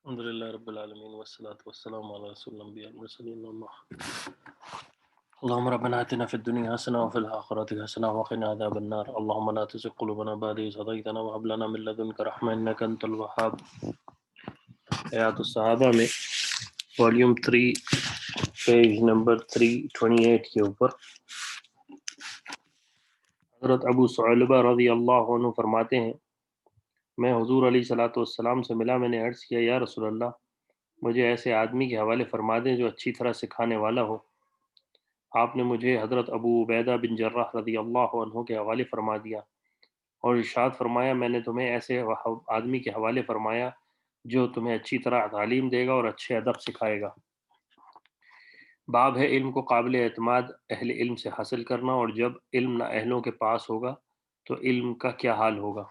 الحمدللہ رب العالمین والصلاة والسلام علی رسول الانبیاء والمرسلین اللهم ربنا آتنا في الدنيا حسنة وفي الآخرة حسنة وقنا عذاب النار اللهم لا تزغ قلوبنا بعد إذ هديتنا وهب لنا من لدنك رحمة إنك أنت الوهاب۔ حیات الصحابہ میں والیوم 3 پیج نمبر 328 کے اوپر حضرت ابو ثعلبہ رضی اللہ عنہ فرماتے ہیں، میں حضور علیہ الصلوۃ والسلام سے ملا، میں نے عرض کیا یا رسول اللہ، مجھے ایسے آدمی کے حوالے فرما دیں جو اچھی طرح سکھانے والا ہو۔ آپ نے مجھے حضرت ابو عبیدہ بن جراح رضی اللہ عنہ کے حوالے فرما دیا اور ارشاد فرمایا، میں نے تمہیں ایسے آدمی کے حوالے فرمایا جو تمہیں اچھی طرح تعلیم دے گا اور اچھے ادب سکھائے گا۔ باب ہے علم کو قابل اعتماد اہل علم سے حاصل کرنا، اور جب علم نہ اہلوں کے پاس ہوگا تو علم کا کیا حال ہوگا۔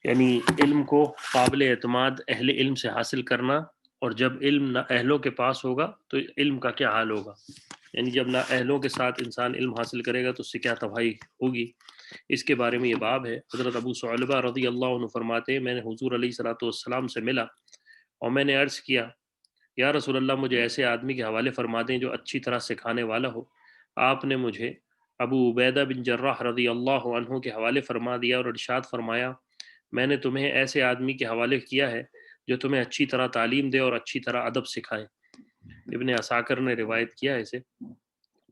یعنی علم کو قابل اعتماد اہل علم سے حاصل کرنا، اور جب علم نہ اہلوں کے پاس ہوگا تو علم کا کیا حال ہوگا۔ یعنی جب نہ اہلوں کے ساتھ انسان علم حاصل کرے گا تو اس سے کیا تباہی ہوگی، اس کے بارے میں یہ باب ہے۔ حضرت ابو ثعلبہ رضی اللہ عنہ فرماتے ہیں، میں نے حضور علیہ الصلوۃ والسلام سے ملا اور میں نے عرض کیا، یا رسول اللہ، مجھے ایسے آدمی کے حوالے فرما دیں جو اچھی طرح سکھانے والا ہو۔ آپ نے مجھے ابو عبیدہ بن جراح رضی اللہ عنہ کے حوالے فرما دیا اور ارشاد فرمایا، میں نے تمہیں ایسے آدمی کے حوالے کیا ہے جو تمہیں اچھی طرح تعلیم دے اور اچھی طرح ادب سکھائے۔ ابن عساکر نے روایت کیا ہے اسے۔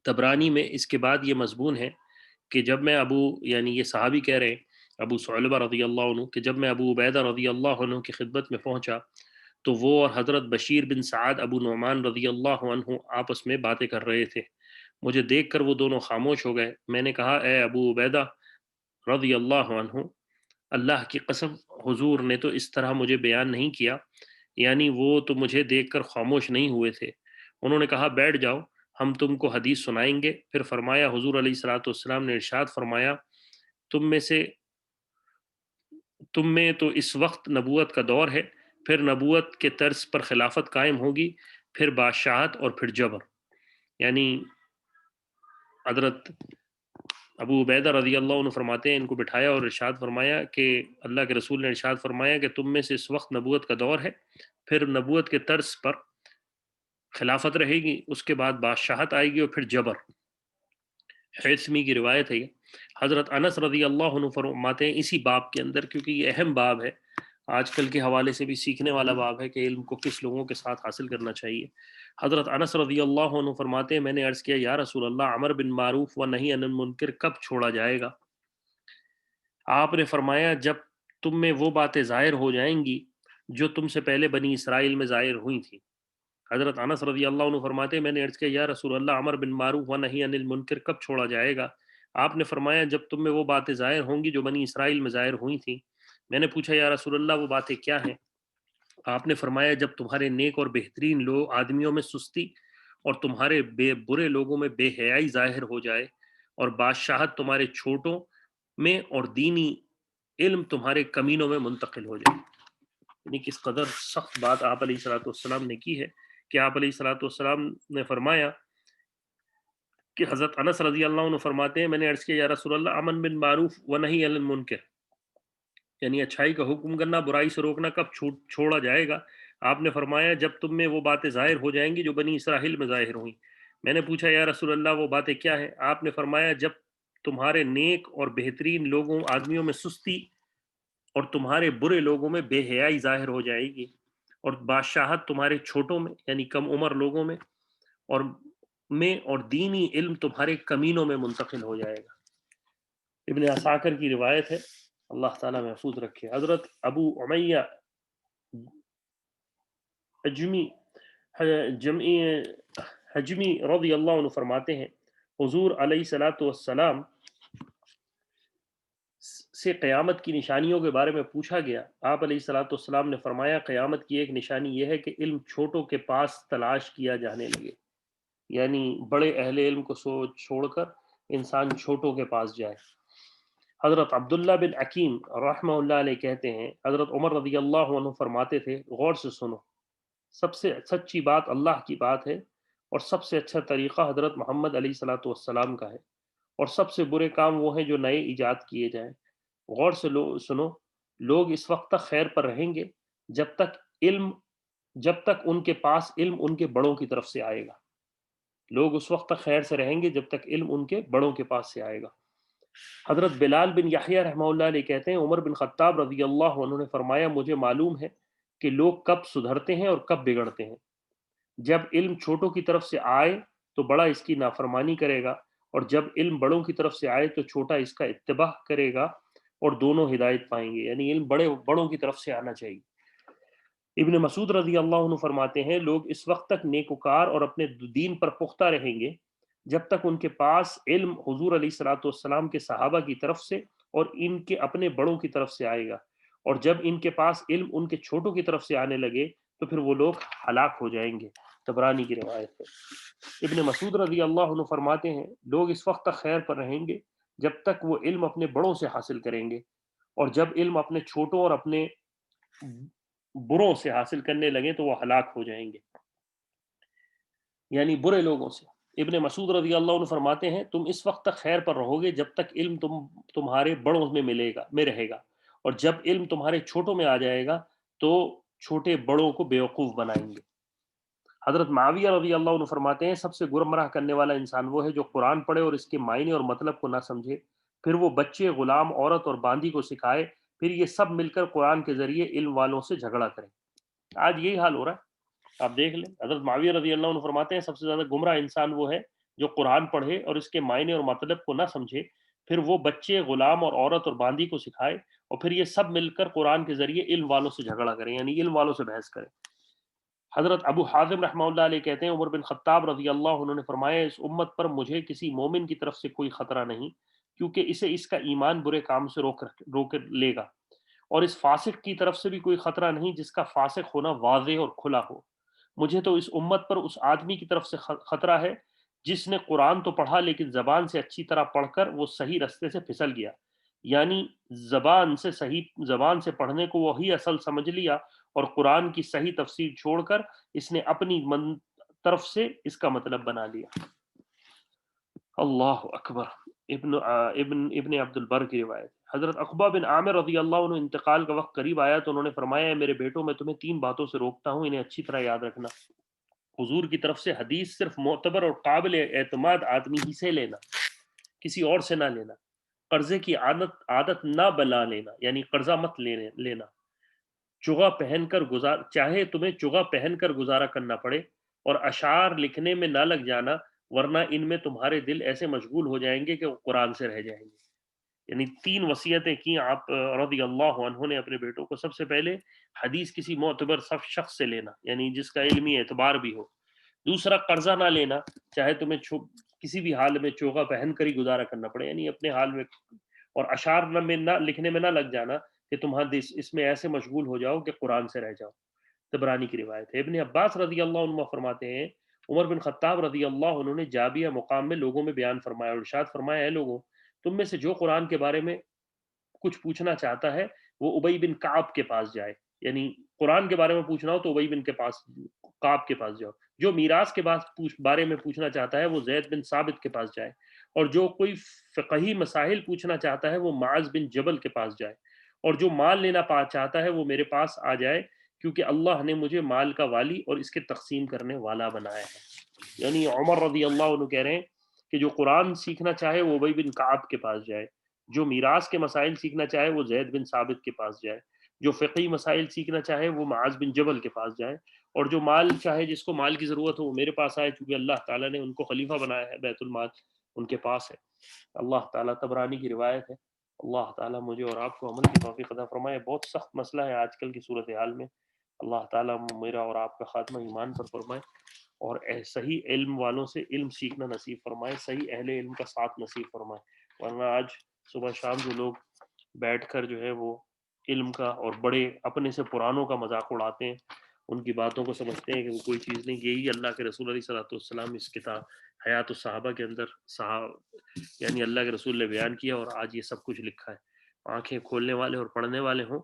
طبرانی میں اس کے بعد یہ مضمون ہے کہ جب میں یعنی یہ صحابی کہہ رہے ہیں ابو ثعلبہ رضی اللہ عنہ، کہ جب میں ابو عبیدہ رضی اللہ عنہ کی خدمت میں پہنچا تو وہ اور حضرت بشیر بن سعد ابو نعمان رضی اللہ عنہ آپس میں باتیں کر رہے تھے۔ مجھے دیکھ کر وہ دونوں خاموش ہو گئے۔ میں نے کہا، اے ابو عبیدہ رضی اللہ عنہ، اللہ کی قسم حضور نے تو اس طرح مجھے بیان نہیں کیا، یعنی وہ تو مجھے دیکھ کر خاموش نہیں ہوئے تھے۔ انہوں نے کہا، بیٹھ جاؤ، ہم تم کو حدیث سنائیں گے۔ پھر فرمایا، حضور علیہ الصلوۃ والسلام نے ارشاد فرمایا، تم میں تو اس وقت نبوت کا دور ہے، پھر نبوت کے طرز پر خلافت قائم ہوگی، پھر بادشاہت اور پھر جبر۔ یعنی حضرت ابو عبیدہ رضی اللہ عنہ فرماتے ہیں، ان کو بٹھایا اور ارشاد فرمایا کہ اللہ کے رسول نے ارشاد فرمایا کہ تم میں سے اس وقت نبوت کا دور ہے، پھر نبوت کے طرز پر خلافت رہے گی، اس کے بعد بادشاہت آئے گی اور پھر جبر۔ حیثمی کی روایت ہے۔ حضرت انس رضی اللہ عنہ فرماتے ہیں اسی باب کے اندر، کیونکہ یہ اہم باب ہے، آج کل کے حوالے سے بھی سیکھنے والا باب ہے کہ علم کو کس لوگوں کے ساتھ حاصل کرنا چاہیے۔ حضرت انس رضی اللہ عنہ فرماتے ہیں، میں نے عرض کیا، یا رسول اللہ، امر بن معروف و نہی عن المنکر کب چھوڑا جائے گا؟ آپ نے فرمایا، جب تم میں وہ باتیں ظاہر ہو جائیں گی جو تم سے پہلے بنی اسرائیل میں ظاہر ہوئی تھیں۔ حضرت انس رضی اللہ عنہ فرماتے ہیں، میں نے عرض کیا، یا رسول اللہ، امر بن معروف و نہی عن المنکر کب چھوڑا جائے گا؟ آپ نے فرمایا، جب تم میں وہ باتیں ظاہر ہوں گی جو بنی اسرائیل میں ظاہر ہوئی تھیں۔ میں نے پوچھا، یا رسول اللہ، وہ باتیں کیا ہیں؟ آپ نے فرمایا، جب تمہارے نیک اور بہترین لوگ آدمیوں میں سستی اور تمہارے برے لوگوں میں بے حیائی ظاہر ہو جائے، اور بادشاہت تمہارے چھوٹوں میں اور دینی علم تمہارے کمینوں میں منتقل ہو جائے۔ یعنی کس قدر سخت بات آپ علیہ الصلوۃ والسلام نے کی ہے کہ آپ علیہ الصلوۃ والسلام نے فرمایا کہ حضرت انس رضی اللہ عنہ فرماتے ہیں، میں نے عرض کیا، یا رسول اللہ، امن بن معروف و نہی عن المنکر، یعنی اچھائی کا حکم کرنا، برائی سے روکنا کب چھوڑا جائے گا؟ آپ نے فرمایا، جب تم میں وہ باتیں ظاہر ہو جائیں گی جو بنی اسرائیل میں ظاہر ہوئیں۔ میں نے پوچھا، یا رسول اللہ، وہ باتیں کیا ہیں؟ آپ نے فرمایا، جب تمہارے نیک اور بہترین لوگوں آدمیوں میں سستی اور تمہارے برے لوگوں میں بے حیائی ظاہر ہو جائے گی، اور بادشاہت تمہارے چھوٹوں میں یعنی کم عمر لوگوں اور اور دینی علم تمہارے کمینوں میں منتقل ہو جائے گا۔ ابن عساکر کی روایت ہے، اللہ تعالیٰ محفوظ رکھے۔ حضرت ابو امیہ حجمی جمعی حجمی رضی اللہ عنہ فرماتے ہیں، حضور علیہ الصلوۃ والسلام سے قیامت کی نشانیوں کے بارے میں پوچھا گیا۔ آپ علیہ الصلوۃ والسلام نے فرمایا، قیامت کی ایک نشانی یہ ہے کہ علم چھوٹوں کے پاس تلاش کیا جانے لگے، یعنی بڑے اہل علم کو چھوڑ کر انسان چھوٹوں کے پاس جائے۔ حضرت عبداللہ بن عکیم رحمہ اللہ علیہ کہتے ہیں، حضرت عمر رضی اللہ عنہ فرماتے تھے، غور سے سنو، سب سے سچی بات اللہ کی بات ہے، اور سب سے اچھا طریقہ حضرت محمد علیہ الصلوۃ والسلام کا ہے، اور سب سے برے کام وہ ہیں جو نئے ایجاد کیے جائیں۔ غور سے سنو، لوگ اس وقت تک خیر پر رہیں گے جب تک ان کے پاس علم ان کے بڑوں کی طرف سے آئے گا. لوگ اس وقت تک خیر سے رہیں گے جب تک علم ان کے بڑوں کے پاس سے آئے گا. حضرت بلال بن یحییٰ رحمہ اللہ علیہ کہتے ہیں عمر بن خطاب رضی اللہ عنہ نے فرمایا مجھے معلوم ہے کہ لوگ کب سدھرتے ہیں اور کب بگڑتے ہیں. جب علم چھوٹوں کی طرف سے آئے تو بڑا اس کی نافرمانی کرے گا، اور جب علم بڑوں کی طرف سے آئے تو چھوٹا اس کا اتباع کرے گا، اور دونوں ہدایت پائیں گے. یعنی علم بڑوں کی طرف سے آنا چاہیے. ابن مسعود رضی اللہ عنہ فرماتے ہیں لوگ اس وقت تک نیکوکار اور اپنے دین پر پختہ رہیں گے جب تک ان کے پاس علم حضور علیہ الصلوۃ والسلام کے صحابہ کی طرف سے اور ان کے اپنے بڑوں کی طرف سے آئے گا، اور جب ان کے پاس علم ان کے چھوٹوں کی طرف سے آنے لگے تو پھر وہ لوگ ہلاک ہو جائیں گے. طبرانی کی روایت ہے. ابن مسعود رضی اللہ عنہ فرماتے ہیں لوگ اس وقت تک خیر پر رہیں گے جب تک وہ علم اپنے بڑوں سے حاصل کریں گے، اور جب علم اپنے چھوٹوں اور اپنے بروں سے حاصل کرنے لگے تو وہ ہلاک ہو جائیں گے، یعنی برے لوگوں سے. ابن مسعود رضی اللہ عنہ فرماتے ہیں تم اس وقت تک خیر پر رہو گے جب تک علم تمہارے بڑوں میں رہے گا، اور جب علم تمہارے چھوٹوں میں آ جائے گا تو چھوٹے بڑوں کو بیوقوف بنائیں گے. حضرت معاویہ رضی اللہ عنہ فرماتے ہیں سب سے گمراہ کرنے والا انسان وہ ہے جو قرآن پڑھے اور اس کے معنی اور مطلب کو نہ سمجھے، پھر وہ بچے، غلام، عورت اور باندی کو سکھائے، پھر یہ سب مل کر قرآن کے ذریعے علم والوں سے جھگڑا کریں. آج یہی حال ہو رہا ہے، آپ دیکھ لیں. حضرت معاویہ رضی اللہ عنہ فرماتے ہیں سب سے زیادہ گمراہ انسان وہ ہے جو قرآن پڑھے اور اس کے معنی اور مطلب کو نہ سمجھے، پھر وہ بچے، غلام اور عورت اور باندی کو سکھائے، اور پھر یہ سب مل کر قرآن کے ذریعے علم والوں سے جھگڑا کریں، یعنی علم والوں سے بحث کریں. حضرت ابو حازم رحمہ اللہ علیہ کہتے ہیں عمر بن خطاب رضی اللہ عنہ نے فرمایا اس امت پر مجھے کسی مومن کی طرف سے کوئی خطرہ نہیں، کیونکہ اسے اس کا ایمان برے کام سے روک لے گا، اور اس فاسق کی طرف سے بھی کوئی خطرہ نہیں جس کا فاسق ہونا واضح اور کھلا ہو. مجھے تو اس امت پر اس آدمی کی طرف سے خطرہ ہے جس نے قرآن تو پڑھا لیکن زبان سے اچھی طرح پڑھ کر وہ صحیح رستے سے پھسل گیا، یعنی زبان سے پڑھنے کو وہی اصل سمجھ لیا، اور قرآن کی صحیح تفسیر چھوڑ کر اس نے اپنی طرف سے اس کا مطلب بنا لیا. اللہ اکبر. ابن عبد البر کی روایت. حضرت عقبہ بن عامر رضی اللہ عنہ انتقال کا وقت قریب آیا تو انہوں نے فرمایا میرے بیٹوں میں تمہیں 3 باتوں سے روکتا ہوں، انہیں اچھی طرح یاد رکھنا. حضور کی طرف سے حدیث صرف معتبر اور قابل اعتماد آدمی ہی سے لینا، کسی اور سے نہ لینا. قرضے کی عادت نہ بنا لینا، یعنی قرضہ مت لینا. چاہے تمہیں چگا پہن کر گزارا کرنا پڑے، اور اشعار لکھنے میں نہ لگ جانا، ورنہ ان میں تمہارے دل ایسے مشغول ہو جائیں گے کہ وہ قرآن سے رہ جائیں گے. یعنی 3 وصیتیں کی آپ رضی اللہ عنہ نے اپنے بیٹوں کو. سب سے پہلے حدیث کسی معتبر شخص سے لینا، یعنی جس کا علمی اعتبار بھی ہو. دوسرا قرضہ نہ لینا، چاہے تمہیں کسی بھی حال میں چوغا پہن کر ہی گزارا کرنا پڑے، یعنی اپنے حال میں. اور اشعار نہ لکھنے میں نہ لگ جانا کہ تمہارا اس میں ایسے مشغول ہو جاؤ کہ قرآن سے رہ جاؤ. طبرانی کی روایت ہے. ابن عباس رضی اللہ عنہ فرماتے ہیں عمر بن خطاب رضی اللہ عنہ نے جابیہ مقام میں لوگوں میں بیان فرمایا اور ارشاد فرمایا اے لوگوں، تم میں سے جو قرآن کے بارے میں کچھ پوچھنا چاہتا ہے وہ ابی بن کعب کے پاس جائے، یعنی قرآن کے بارے میں پوچھنا ہو تو ابی بن کعب کے پاس جاؤ. جو میراث کے بارے میں پوچھنا چاہتا ہے وہ زید بن ثابت کے پاس جائے، اور جو کوئی فقہی مسائل پوچھنا چاہتا ہے وہ معاذ بن جبل کے پاس جائے، اور جو مال لینا چاہتا ہے وہ میرے پاس آ جائے، کیونکہ اللہ نے مجھے مال کا والی اور اس کے تقسیم کرنے والا بنایا ہے. یعنی عمر رضی اللہ عنہ کہہ رہے ہیں کہ جو قرآن سیکھنا چاہے وہ ابی بن کعب کے پاس جائے، جو میراث کے مسائل سیکھنا چاہے وہ زید بن ثابت کے پاس جائے، جو فقہی مسائل سیکھنا چاہے وہ معاذ بن جبل کے پاس جائے، اور جو مال چاہے، جس کو مال کی ضرورت ہو، وہ میرے پاس آئے، چونکہ اللہ تعالیٰ نے ان کو خلیفہ بنایا ہے، بیت المال ان کے پاس ہے. اللہ تعالیٰ. طبرانی کی روایت ہے. اللہ تعالیٰ مجھے اور آپ کو عمل کی توفیق عطا فرمائے. بہت سخت مسئلہ ہے آج کل کی صورتحال میں. اللہ تعالیٰ میرا اور آپ کا خاتمہ ایمان پر فرمائے، اور صحیح علم والوں سے علم سیکھنا نصیب فرمائے، صحیح اہل علم کا ساتھ نصیب فرمائے. ورنہ آج صبح شام جو لوگ بیٹھ کر جو ہے وہ علم کا اور بڑے اپنے سے پرانوں کا مذاق اڑاتے ہیں، ان کی باتوں کو سمجھتے ہیں کہ وہ کوئی چیز نہیں. یہی اللہ کے رسول علیہ الصلوۃ والسلام اس کتاب حیات الصحابہ کے اندر یعنی اللہ کے رسول نے بیان کیا، اور آج یہ سب کچھ لکھا ہے. آنکھیں کھولنے والے اور پڑھنے والے ہوں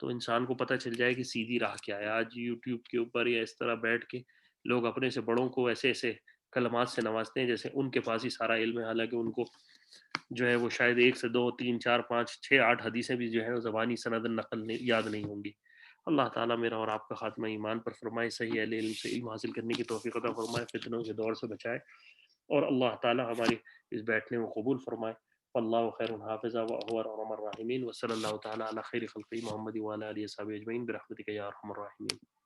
تو انسان کو پتہ چل جائے کہ سیدھی راہ کیا ہے. آج یوٹیوب کے اوپر یا اس طرح بیٹھ کے لوگ اپنے سے بڑوں کو ایسے ایسے کلمات سے نوازتے ہیں جیسے ان کے پاس ہی سارا علم ہے، حالانکہ ان کو جو ہے وہ شاید 1 سے 2 3 4 5 6 8 حدیثیں بھی جو ہے زبانی سند نقل یاد نہیں ہوں گی. اللہ تعالیٰ میرا اور آپ کا خاتمہ ایمان پر فرمائے، صحیح اہل علم سے علم حاصل کرنے کی توفیق عطا فرمائے، فتنوں کے دور سے بچائے، اور اللہ تعالیٰ ہماری اس بیٹھنے کو قبول فرمائے۔ واللہ خیر حافظ وهو ارحم الراحمین، وصلی اللہ تعالیٰ علی خیر خلقہ محمد وعلی آلہ وصحبہ اجمعین برحمتک یا ارحم الراحمین۔